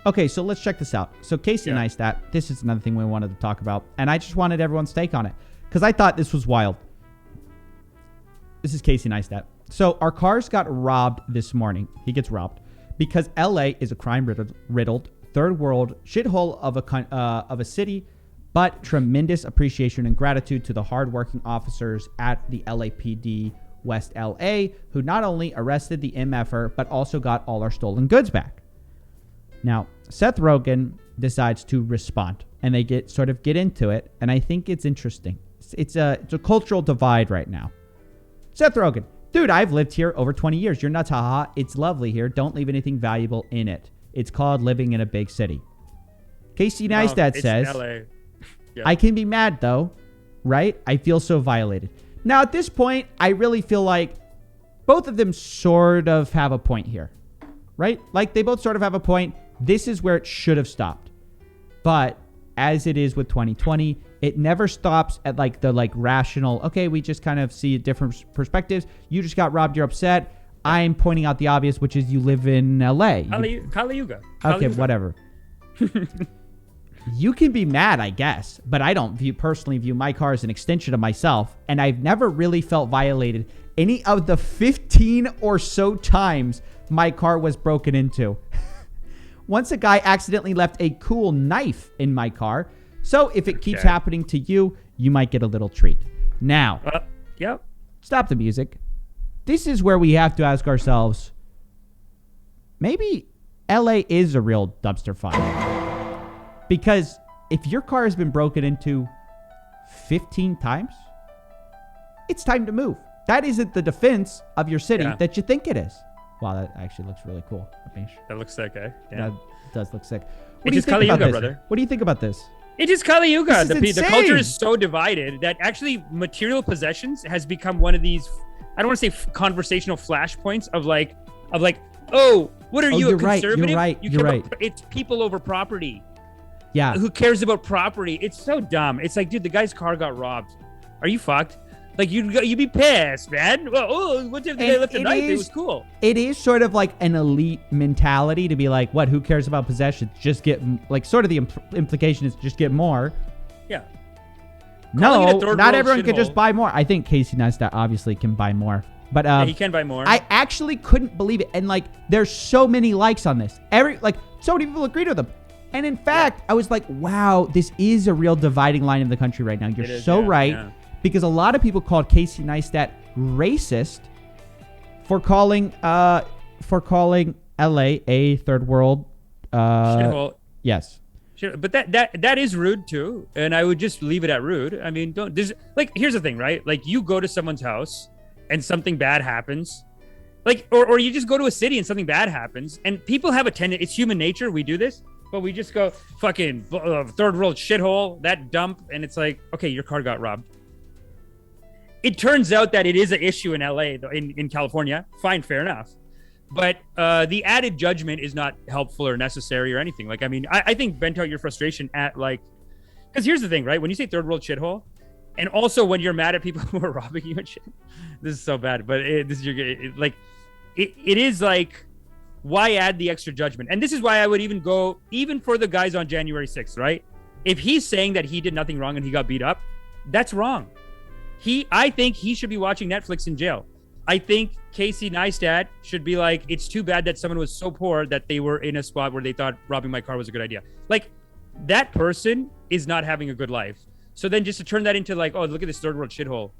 Okay, so let's check this out. So Casey Neistat, this is another thing we wanted to talk about, and I just wanted everyone's take on it because I thought this was wild. This is Casey Neistat. So our cars got robbed this morning. He gets robbed because LA is a crime-riddled third world shithole of a city, but tremendous appreciation and gratitude to the hardworking officers at the LAPD West LA who not only arrested the MFer but also got all our stolen goods back. Now, Seth Rogan decides to respond, and they get into it, and I think it's interesting. It's a cultural divide right now. Seth Rogan, dude, I've lived here over 20 years. You're nuts, haha. It's lovely here. Don't leave anything valuable in it. It's called living in a big city. Casey Neistat says, LA. Yeah. I can be mad though, right? I feel so violated. Now, at this point, I really feel like both of them sort of have a point here, right? Like they both sort of have a point. This is where it should have stopped. But as it is with 2020, it never stops at the rational, okay, we just kind of see different perspectives. You just got robbed, you're upset. I'm pointing out the obvious, which is you live in LA. Kali Yuga. Okay, whatever. You can be mad, I guess, but I don't personally view my car as an extension of myself, and I've never really felt violated any of the 15 or so times my car was broken into. Once a guy accidentally left a cool knife in my car, so if it keeps happening to you, you might get a little treat. Now, stop the music. This is where we have to ask ourselves, maybe LA is a real dumpster fire. Because if your car has been broken into 15 times, it's time to move. That isn't the defense of your city that you think it is. Wow, that actually looks really cool. Amish. That looks sick, eh? Yeah. That does look sick. What do you think about this, brother? What do you think about this? It is Kali Yuga. The culture is so divided that actually material possessions has become one of these, I don't want to say conversational flashpoints of like, oh, what are you, a conservative? You're right. It's people over property. Yeah. Who cares about property? It's so dumb. It's like, dude, the guy's car got robbed. Are you fucked? Like, you'd be pissed, man. Well, what if the guy left a knife? It was cool. It is sort of like an elite mentality to be like, what, who cares about possessions? Just get, like, sort of the implication is just get more. Yeah. No, not everyone can just buy more. I think Casey Neistat obviously can buy more. But yeah, he can buy more. I actually couldn't believe it. And, like, there's so many likes on this. So many people agreed with him. And, in fact, I was like, wow, this is a real dividing line in the country right now. You're so right. Yeah. Because a lot of people called Casey Neistat racist for calling LA a third world shithole. Yes. But that is rude too. And I would just leave it at rude. I mean, here's the thing, right? Like, you go to someone's house and something bad happens. Like, or you just go to a city and something bad happens, and people have a tendency, it's human nature, we do this, but we just go fucking third world shithole, that dump, and it's like, okay, your car got robbed. It turns out that it is an issue in LA, in California. Fine, fair enough. But the added judgment is not helpful or necessary or anything. Like, I mean, I think vent out your frustration at, like, because here's the thing, right? When you say third world shithole, and also when you're mad at people who are robbing you and shit, this is so bad, but it is like, why add the extra judgment? And this is why I would even go, even for the guys on January 6th, right? If he's saying that he did nothing wrong and he got beat up, that's wrong. I think he should be watching Netflix in jail. I think Casey Neistat should be like, it's too bad that someone was so poor that they were in a spot where they thought robbing my car was a good idea. Like, that person is not having a good life. So then just to turn that into like, oh, look at this third world shithole.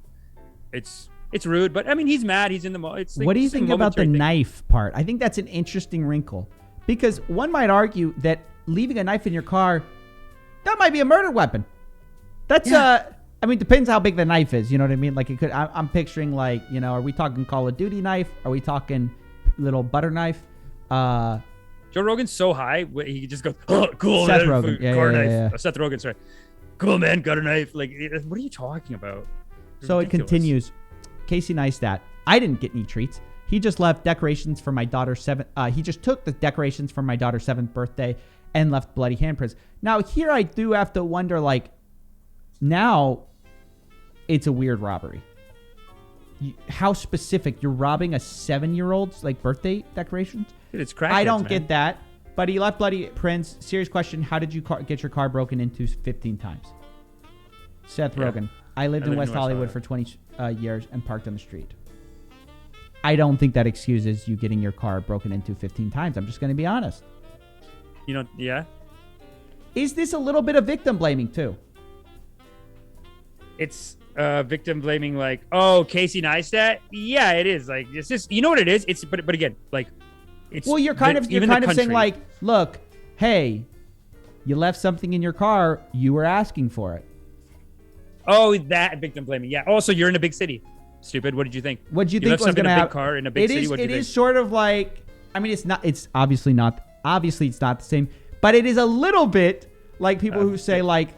It's rude, but I mean, he's mad. He's in the mall. It's like, what do you think about the knife part? I think that's an interesting wrinkle, because one might argue that leaving a knife in your car, that might be a murder weapon. That's I mean, depends how big the knife is. You know what I mean? Like, it could. I'm picturing, like, you know, are we talking Call of Duty knife? Are we talking little butter knife? Joe Rogan's so high, he just goes, "Oh, cool, Seth Rogan, knife." Yeah. Oh, Seth Rogan, sorry. Cool, man, got a knife. Like, what are you talking about? So ridiculous. It continues. Casey Neistat, I didn't get any treats. He just left decorations for my daughter's he just took the decorations for my daughter's 7th birthday and left bloody handprints. Now, here I do have to wonder, like, now it's a weird robbery. How specific? You're robbing a 7-year-old's, like, birthday decorations? Dude, it's crackheads, I don't man. get that. But he left bloody prints. Serious question. How did you get your car broken into 15 times? Seth Rogan. I lived in West Hollywood for 20 years and parked on the street. I don't think that excuses you getting your car broken into 15 times. I'm just going to be honest. Yeah. Is this a little bit of victim blaming too? It's victim blaming, like, oh, Casey Neistat. Yeah, it is. Like, it's just, you know what it is. It's but again, like, it's well, you're kind of saying like, look, hey, you left something in your car. You were asking for it. Oh, that victim blaming. Yeah. Also, you're in a big city. Stupid. What did you think? What did you think was going to happen? Big car in a big city. It is sort of like, I mean, it's not. It's obviously not. Obviously, it's not the same. But it is a little bit like people who say like,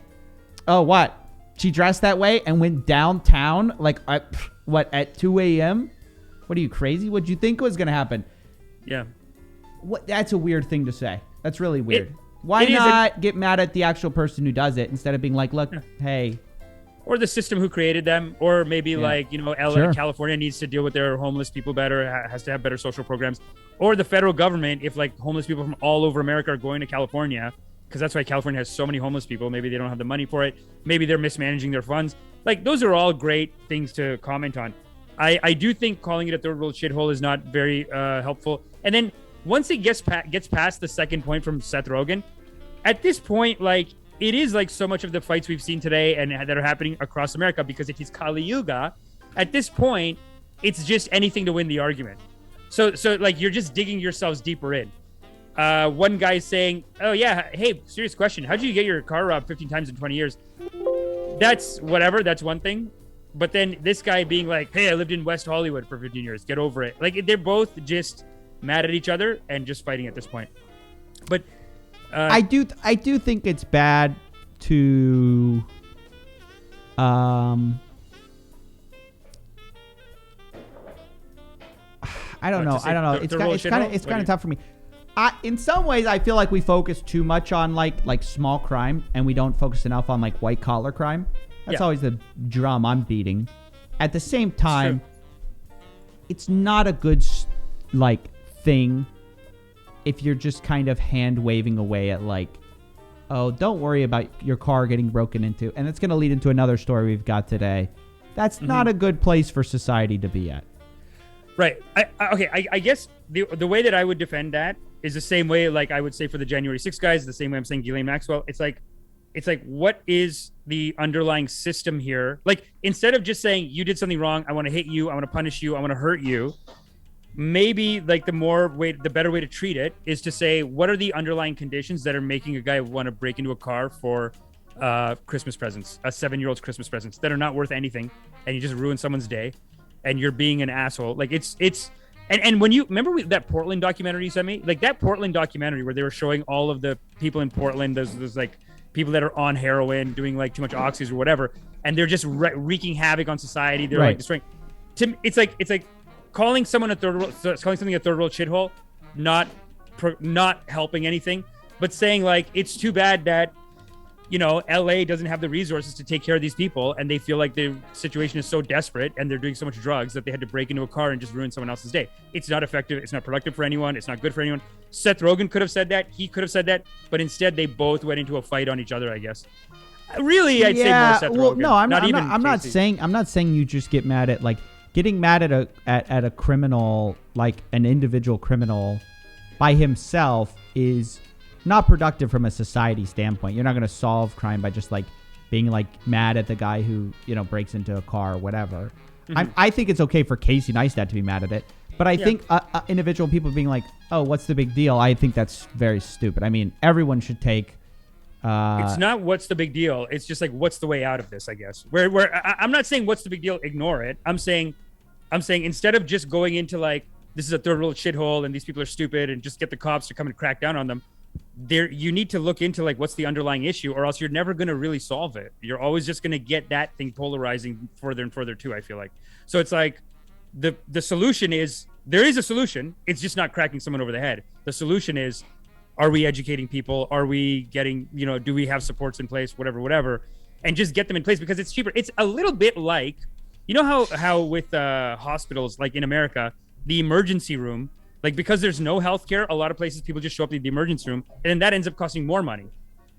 oh, what? She dressed that way and went downtown like at 2 a.m. What are you, crazy? What did you think was going to happen? Yeah. What? That's a weird thing to say. That's really weird. Why not get mad at the actual person who does it instead of being like, look, hey. Or the system who created them, or maybe like, LA, California needs to deal with their homeless people better, has to have better social programs, or the federal government, if like homeless people from all over America are going to California, because that's why California has so many homeless people. Maybe they don't have the money for it. Maybe they're mismanaging their funds. Like, those are all great things to comment on. I do think calling it a third world shithole is not very helpful. And then once it gets past the second point from Seth Rogan, at this point, like, it is like so much of the fights we've seen today and that are happening across America, because it is Kali Yuga. At this point, it's just anything to win the argument. So like, you're just digging yourselves deeper in. One guy saying, oh yeah, hey, serious question. How'd you get your car robbed 15 times in 20 years? That's whatever. That's one thing. But then this guy being like, hey, I lived in West Hollywood for 15 years. Get over it. Like, they're both just mad at each other and just fighting at this point. But I do think it's bad to I don't know. It's kind of tough for me. In some ways, I feel like we focus too much on like small crime, and we don't focus enough on like white collar crime. That's always the drum I'm beating. At the same time, it's not a good like thing if you're just kind of hand waving away at like, oh, don't worry about your car getting broken into. And it's going to lead into another story we've got today. That's not a good place for society to be at. Right. I guess the way that I would defend that is the same way, like I would say for the January 6th guys, the same way I'm saying Ghislaine Maxwell. It's like, what is the underlying system here? Like, instead of just saying you did something wrong, I want to hit you, I want to punish you, I want to hurt you. Maybe like the better way to treat it is to say, what are the underlying conditions that are making a guy want to break into a car for Christmas presents, a 7-year-old's Christmas presents that are not worth anything, and you just ruin someone's day, and you're being an asshole. Like, and when you remember that Portland documentary you sent me, like that Portland documentary where they were showing all of the people in Portland, there's like people that are on heroin, doing like too much oxys or whatever, and they're just wreaking havoc on society. They're like destroying. It's like calling something a third world shithole, not helping anything, but saying like, it's too bad that, LA doesn't have the resources to take care of these people, and they feel like the situation is so desperate and they're doing so much drugs that they had to break into a car and just ruin someone else's day. It's not effective. It's not productive for anyone. It's not good for anyone. Seth Rogan could have said that. He could have said that, but instead they both went into a fight on each other, I guess. Really, I'd say more Seth Rogan. No, I'm not saying you just get mad at like, getting mad at a criminal, like an individual criminal by himself, is not productive from a society standpoint. You're not going to solve crime by just like being like mad at the guy who, breaks into a car or whatever. I think it's okay for Casey Neistat to be mad at it. But I think individual people being like, oh, what's the big deal? I think that's very stupid. I mean, everyone should take... it's not what's the big deal. It's just like, what's the way out of this, I guess. Where I'm not saying what's the big deal, ignore it. I'm saying instead of just going into like, this is a third world shithole and these people are stupid and just get the cops to come and crack down on them, you need to look into like, what's the underlying issue, or else you're never going to really solve it. You're always just going to get that thing polarizing further and further too, I feel like. So it's like the solution is, there is a solution. It's just not cracking someone over the head. The solution is, are we educating people? Are we getting, do we have supports in place, whatever, and just get them in place because it's cheaper. It's a little bit like, how with hospitals, like in America, the emergency room, Like, because there's no healthcare, a lot of places people just show up to the emergency room, and then that ends up costing more money.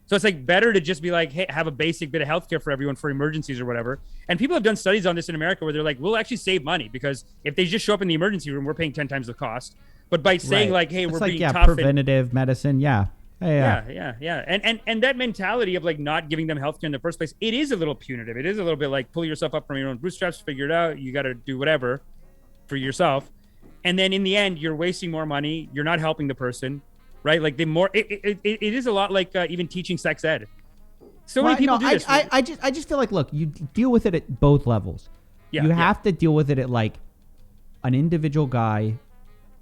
So it's like better to just be like, hey, have a basic bit of healthcare for everyone for emergencies or whatever. And people have done studies on this in America where they're like, we'll actually save money because if they just show up in the emergency room, we're paying 10 times the cost. But by saying like, hey, we're being tough, preventative medicine, yeah. And that mentality of like not giving them healthcare in the first place, it is a little punitive. It is a little bit like pull yourself up from your own bootstraps, figure it out. You got to do whatever for yourself. And then in the end, you're wasting more money. You're not helping the person, right? Like it is a lot like even teaching sex ed. So many people do this. I just feel like, look, you deal with it at both levels. You have to deal with it at like an individual guy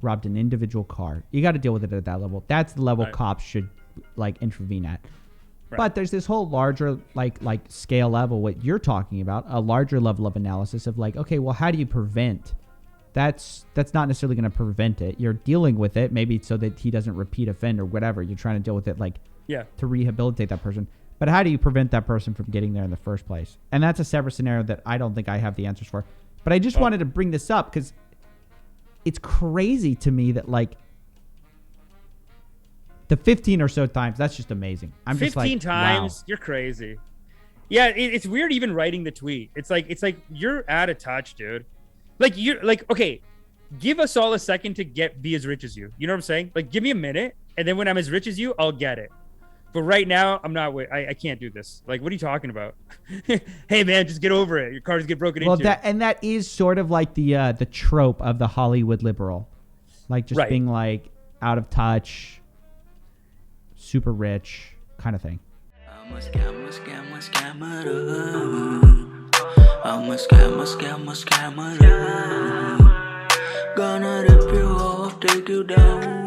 robbed an individual car. You got to deal with it at that level. That's the level cops should like intervene at. Right. But there's this whole larger like scale level, what you're talking about, a larger level of analysis of like, okay, well, how do you prevent? That's not necessarily going to prevent it. You're dealing with it maybe so that he doesn't repeat offend or whatever. You're trying to deal with it like to rehabilitate that person. But how do you prevent that person from getting there in the first place? And that's a separate scenario that I don't think I have the answers for. But I just wanted to bring this up because it's crazy to me that like the 15 or so times, that's just amazing. I'm 15 just like, 15 times, wow. You're crazy. Yeah, it's weird even writing the tweet. It's like you're out of touch, dude. Like you're like, okay, give us all a second to be as rich as you. You know what I'm saying? Like, give me a minute, and then when I'm as rich as you, I'll get it. But right now, I'm not. I can't do this. Like, what are you talking about? Hey, man, just get over it. Your cars get broken into. Well, that is sort of like the trope of the Hollywood liberal, like just being like out of touch, super rich kind of thing. I'm a scammer. Gonna rip you off, take you down.